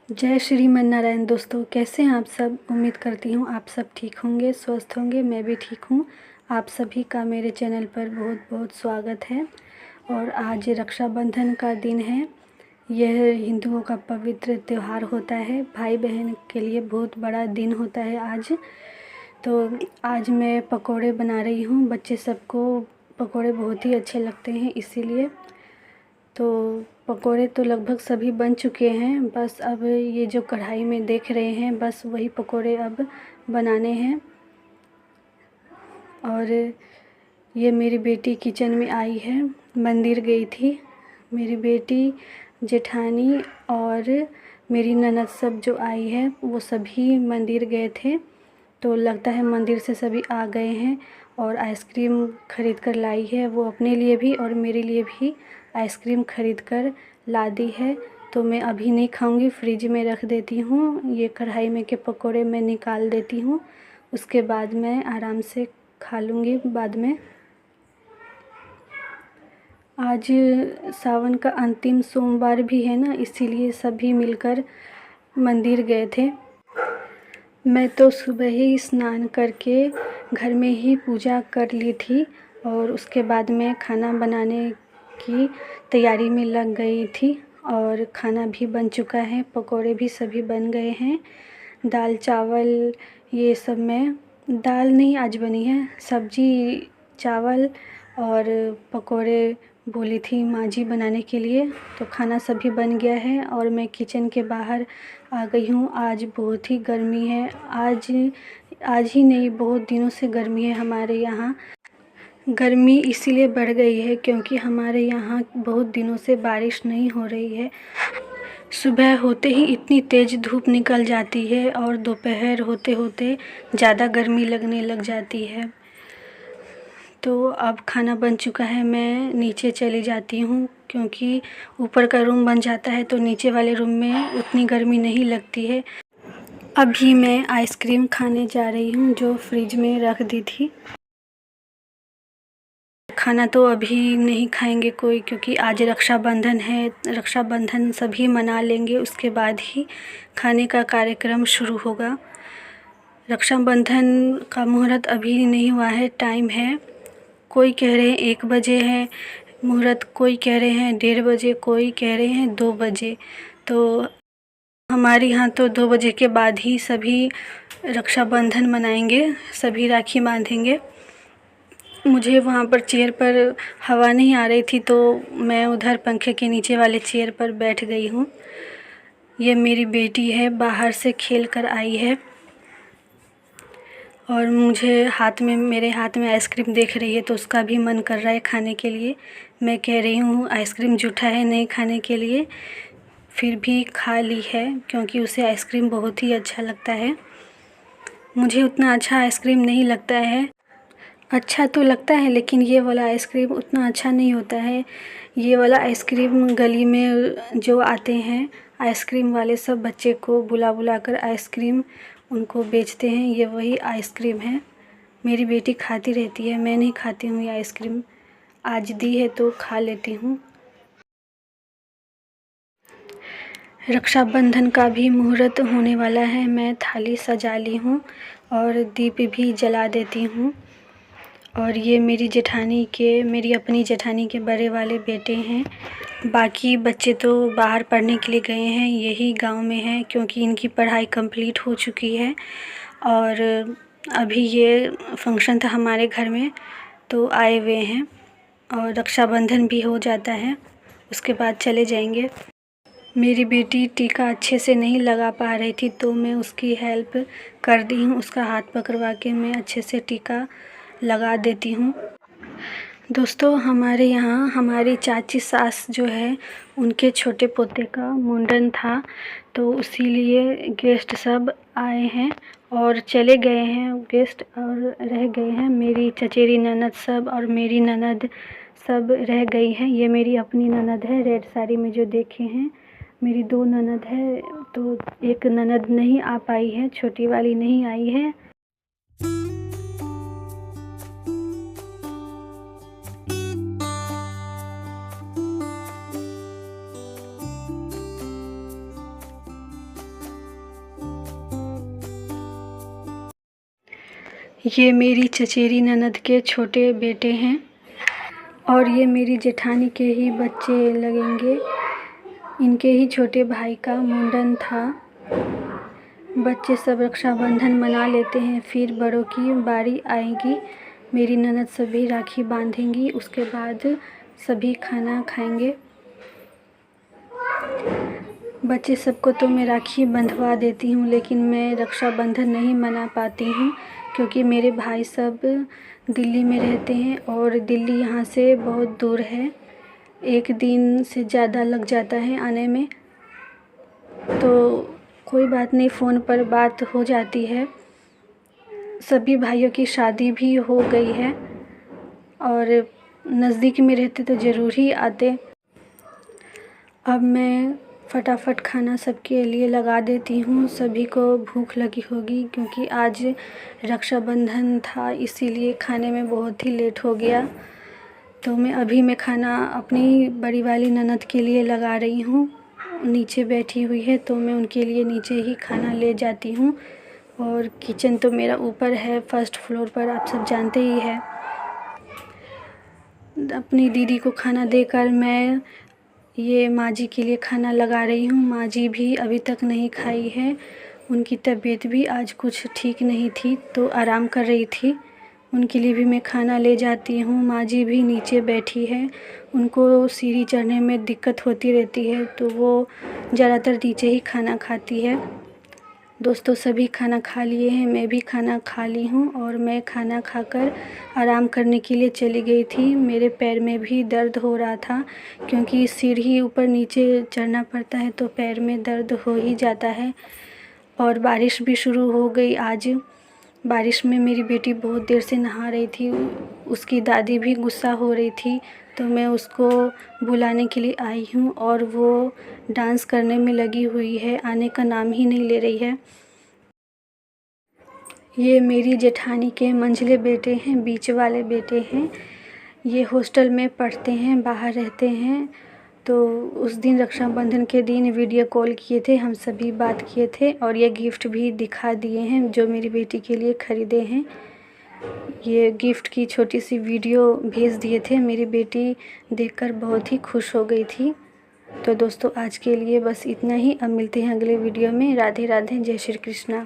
जय श्रीमन नारायण। दोस्तों, कैसे हैं आप सब? उम्मीद करती हूँ आप सब ठीक होंगे, स्वस्थ होंगे। मैं भी ठीक हूँ। आप सभी का मेरे चैनल पर बहुत बहुत स्वागत है। और आज रक्षाबंधन का दिन है। यह हिंदुओं का पवित्र त्यौहार होता है। भाई बहन के लिए बहुत बड़ा दिन होता है आज। तो आज मैं पकोड़े बना रही हूँ। बच्चे सबको पकोड़े बहुत ही अच्छे लगते हैं, इसीलिए तो पकोड़े तो लगभग सभी बन चुके हैं। बस अब ये जो कढ़ाई में देख रहे हैं, बस वही पकोड़े अब बनाने हैं। और ये मेरी बेटी किचन में आई है, मंदिर गई थी। मेरी बेटी, जेठानी और मेरी ननद सब जो आई है वो सभी मंदिर गए थे। तो लगता है मंदिर से सभी आ गए हैं और आइसक्रीम ख़रीद कर लाई है। वो अपने लिए भी और मेरे लिए भी आइसक्रीम ख़रीद कर ला दी है। तो मैं अभी नहीं खाऊंगी, फ्रिज में रख देती हूँ। ये कढ़ाई में के पकोड़े मैं निकाल देती हूँ, उसके बाद मैं आराम से खा लूँगी बाद में। आज सावन का अंतिम सोमवार भी है ना, इसीलिए सभी मिलकर मंदिर गए थे। मैं तो सुबह ही स्नान करके घर में ही पूजा कर ली थी और उसके बाद मैं खाना बनाने की तैयारी में लग गई थी। और खाना भी बन चुका है, पकोड़े भी सभी बन गए हैं। दाल चावल ये सब मैं, दाल नहीं आज बनी है, सब्जी चावल और पकोड़े बोली थी माँ जी बनाने के लिए। तो खाना सभी बन गया है और मैं किचन के बाहर आ गई हूँ। आज बहुत ही गर्मी है। आज ही नहीं, बहुत दिनों से गर्मी है हमारे यहाँ। गर्मी इसीलिए बढ़ गई है क्योंकि हमारे यहाँ बहुत दिनों से बारिश नहीं हो रही है। सुबह होते ही इतनी तेज़ धूप निकल जाती है और दोपहर होते होते ज़्यादा गर्मी लगने लग जाती है। तो अब खाना बन चुका है, मैं नीचे चली जाती हूँ क्योंकि ऊपर का रूम बन जाता है तो नीचे वाले रूम में उतनी गर्मी नहीं लगती है। अभी मैं आइसक्रीम खाने जा रही हूँ जो फ्रिज में रख दी थी। खाना तो अभी नहीं खाएंगे कोई, क्योंकि आज रक्षाबंधन है। रक्षाबंधन सभी मना लेंगे, उसके बाद ही खाने का कार्यक्रम शुरू होगा। रक्षाबंधन का मुहूर्त अभी नहीं हुआ है, टाइम है। कोई कह रहे हैं 1 बजे है मुहूर्त, कोई कह रहे हैं 1:30 बजे, कोई कह रहे हैं 2 बजे। तो हमारे यहाँ तो 2 बजे के बाद ही सभी रक्षाबंधन मनाएंगे, सभी राखी बांधेंगे। मुझे वहाँ पर चेयर पर हवा नहीं आ रही थी तो मैं उधर पंखे के नीचे वाले चेयर पर बैठ गई हूँ। ये मेरी बेटी है, बाहर से खेल कर आई है और मेरे हाथ में आइसक्रीम देख रही है तो उसका भी मन कर रहा है खाने के लिए। मैं कह रही हूँ आइसक्रीम जूठा है नहीं खाने के लिए, फिर भी खा ली है क्योंकि उसे आइसक्रीम बहुत ही अच्छा लगता है। मुझे उतना अच्छा आइसक्रीम नहीं लगता है। अच्छा तो लगता है लेकिन ये वाला आइसक्रीम उतना अच्छा नहीं होता है। ये वाला आइसक्रीम गली में जो आते हैं आइसक्रीम वाले, सब बच्चे को बुला बुला कर आइसक्रीम उनको बेचते हैं, ये वही आइसक्रीम है। मेरी बेटी खाती रहती है, मैं नहीं खाती हूँ ये आइसक्रीम। आज दी है तो खा लेती हूँ। रक्षाबंधन का भी मुहूर्त होने वाला है। मैं थाली सजा ली हूँ और दीप भी जला देती हूँ। और ये मेरी अपनी जेठानी के बड़े वाले बेटे हैं। बाकी बच्चे तो बाहर पढ़ने के लिए गए हैं, यही गांव में हैं क्योंकि इनकी पढ़ाई कंप्लीट हो चुकी है। और अभी ये फंक्शन था हमारे घर में तो आए हुए हैं और रक्षाबंधन भी हो जाता है, उसके बाद चले जाएंगे। मेरी बेटी टीका अच्छे से नहीं लगा पा रही थी तो मैं उसकी हेल्प कर दी हूँ। उसका हाथ पकड़वा के मैं अच्छे से टीका लगा देती हूँ। दोस्तों, हमारे यहाँ हमारी चाची सास जो है उनके छोटे पोते का मुंडन था तो इसीलिए गेस्ट सब आए हैं और चले गए हैं गेस्ट, और रह गए हैं मेरी चचेरी ननद सब और मेरी ननद सब रह गई हैं। ये मेरी अपनी ननद है, रेड साड़ी में जो देखे हैं मेरी 2 ननद है। तो एक ननद नहीं आ पाई है, छोटी वाली नहीं आई है। ये मेरी चचेरी ननद के छोटे बेटे हैं और ये मेरी जेठानी के ही बच्चे लगेंगे। इनके ही छोटे भाई का मुंडन था। बच्चे सब रक्षाबंधन मना लेते हैं, फिर बड़ों की बारी आएगी। मेरी ननद सभी राखी बांधेंगी, उसके बाद सभी खाना खाएंगे। बच्चे सबको तो मैं राखी बंधवा देती हूँ, लेकिन मैं रक्षाबंधन नहीं मना पाती हूँ क्योंकि मेरे भाई सब दिल्ली में रहते हैं और दिल्ली यहाँ से बहुत दूर है। 1 दिन से ज़्यादा लग जाता है आने में। तो कोई बात नहीं, फ़ोन पर बात हो जाती है। सभी भाइयों की शादी भी हो गई है और नज़दीक में रहते तो ज़रूर ही आते। अब मैं फटाफट खाना सबके लिए लगा देती हूँ। सभी को भूख लगी होगी क्योंकि आज रक्षाबंधन था, इसीलिए खाने में बहुत ही लेट हो गया। तो मैं खाना अपनी बड़ी वाली ननद के लिए लगा रही हूँ। नीचे बैठी हुई है तो मैं उनके लिए नीचे ही खाना ले जाती हूँ। और किचन तो मेरा ऊपर है, फर्स्ट फ्लोर पर, आप सब जानते ही है। अपनी दीदी को खाना देकर मैं ये माँ जी के लिए खाना लगा रही हूँ। माँ जी भी अभी तक नहीं खाई है। उनकी तबीयत भी आज कुछ ठीक नहीं थी तो आराम कर रही थी। उनके लिए भी मैं खाना ले जाती हूँ। माँ जी भी नीचे बैठी है, उनको सीढ़ी चढ़ने में दिक्कत होती रहती है तो वो ज़्यादातर नीचे ही खाना खाती है। दोस्तों सभी खाना खा लिए हैं, मैं भी खाना खा ली हूँ और मैं खाना खाकर आराम करने के लिए चली गई थी। मेरे पैर में भी दर्द हो रहा था क्योंकि सीढ़ी ऊपर नीचे चढ़ना पड़ता है तो पैर में दर्द हो ही जाता है। और बारिश भी शुरू हो गई आज। बारिश में मेरी बेटी बहुत देर से नहा रही थी, उसकी दादी भी गुस्सा हो रही थी तो मैं उसको बुलाने के लिए आई हूँ और वो डांस करने में लगी हुई है, आने का नाम ही नहीं ले रही है। ये मेरी जेठानी के मंझले बेटे हैं, बीच वाले बेटे हैं। ये हॉस्टल में पढ़ते हैं, बाहर रहते हैं। तो उस दिन रक्षाबंधन के दिन वीडियो कॉल किए थे, हम सभी बात किए थे और ये गिफ्ट भी दिखा दिए हैं जो मेरी बेटी के लिए ख़रीदे हैं। ये गिफ्ट की छोटी सी वीडियो भेज दिए थे, मेरी बेटी देखकर बहुत ही खुश हो गई थी। तो दोस्तों आज के लिए बस इतना ही। अब मिलते हैं अगले वीडियो में। राधे राधे, जय श्री कृष्णा।